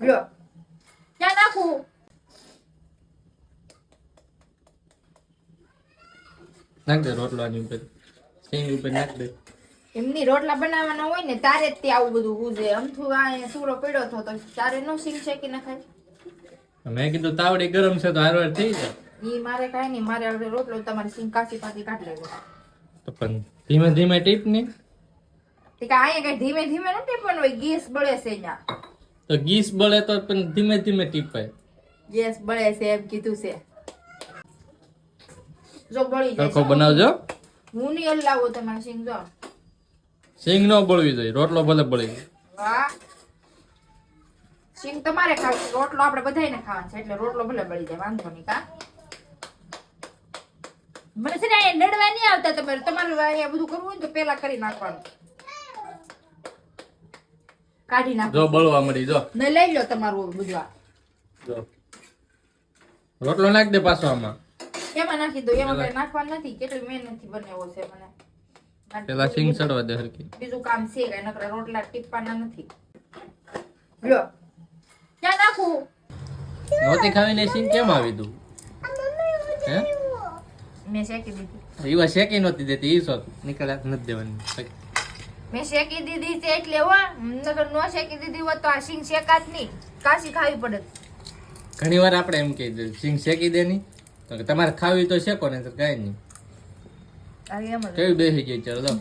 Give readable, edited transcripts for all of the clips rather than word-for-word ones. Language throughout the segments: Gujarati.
લ્યો ક્યાં નાખું? નાખ દે રોટલાની ઉપર, સિંગ ઉપર નાખ દે. એમની રોટલા બનાવવાના હોય ને તારે જ તે આવું બધું ઉજે. અમથું આ સૂરો પડ્યો હતો તો તારે નો સિંગ શેકી નખાય. મેં કીધું તાવડી ગરમ છે તો હારવાર થઈ જાય. ઈ મારે કાઈ નહીં, મારે હવે રોટલો તમારી સિંગ કાચી પાકી કાઢ લેવો. તો પણ ધીમે ધીમે ટીપ ને. તે કે આયા કઈ ધીમે ધીમે ન ટીપવાનું હોય, ગેસ બળે છે અહીંયા. તો ગીસ બળે તો પણ ધીમે ધીમે ટીપાય. ગેસ બળે છે એમ કીધું છે. જો બળી જાય સરખો બનાવજો. હું નહીં હલાવો તમારી સિંગ. જો સિંગ ન બળવી જોઈએ, રોટલો ભલે બળી જાય. વાહ, સિંગ તમારે ખાવી, રોટલો આપણે બધાયને ખાવાનો છે એટલે રોટલો ભલે બળી જાય, વાંધો નહીં. કા મને છે ને અહીંયા નડવા નહીં આવતા. તમારે અહીંયા બધું કરવું હોય ને તો પેલા કરી નાખવાનું. કાઢી નાખો. જો બળવા મળી જો. ને લઈ લો તમારું બધું. આ જો રોટલો નાખ દે પાછો આમાં. એમાં નાખી દો. એમાં કઈ નાખવાનું નથી. કેટલી મહેનતથી બનાવ્યો છે મને. પેલા સિંગ ચડવા દે હરકી. બીજું કામ છે કઈ, નકર રોટલા ટીપવાના નથી. લ્યો ક્યાં નાખું? નહોતી ખાવીને સિંગ કેમ આવી તું? હે મેં શેકી દીધી. ઈવા શેકી નહોતી દેતી, ઈ શોખ નીકળ્યા નથી દેવાની. મેં શેકી દીધી છે એટલે હો, નકર નો શેકી દીધી હોત તો આ સિંગ શેકાત નહીં, કાશી ખાવી પડે. ઘણી વાર આપણે એમ કહી દે સિંગ શેકી દે ની, તો કે તમારે ખાવી તો શેકો ને તો કઈ નહીં. કેવી બેસી ગઈ ચાલો તો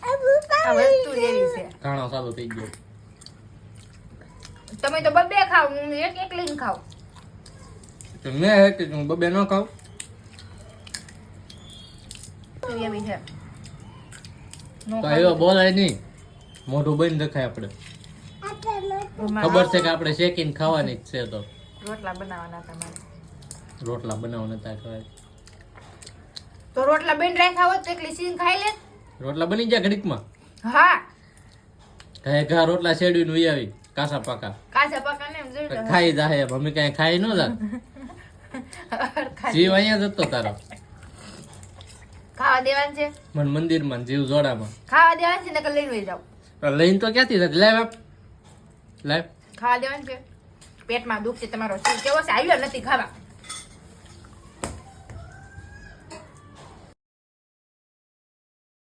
આ વસ્તુ જ એવી છે. ખાણો સારો થઈ ગયો. તમે તો બબે ખાવ, હું એક એક લઈને ખાવ. તો મેં હતી હું બબે ન ખાવ. એવી છે. નો તો એવો બોલાય નહીં, મોઢું બંધ રખાય આપણે. ખબર છે કે આપણે શેકીને ખાવાની જ છે. તો રોટલા બનાવવાના તમારે. રોટલા બનાવ નતા ખવાય. તો રોટલા બેન રાખ્યા હોત તો એકલી સિંગ ખાઈ લે. રોટલા બની જાય ઘડીકમાં. હા, ઘા રોટલા શેડવીને ઉઈ આવી કાસા પાકા કાચા પાકા ને એમ જોઈ ખાઈ જાય. અમે કઈ ખાઈ ન જા. જીવ અહીંયા જતો તારો. ખાવા દેવાનું છે. મને મંદિરમાં જીવ જોડામાં ખાવા દેવાનું છે નકર લઈને વઈ જાવ. લઈને તો ક્યાંથી નથી. લાવ આપ લાવ. ખાવા દેવાનું છે. પેટમાં દુખ છે તમારો. કેવો છે? આવ્યો નથી ખાવા.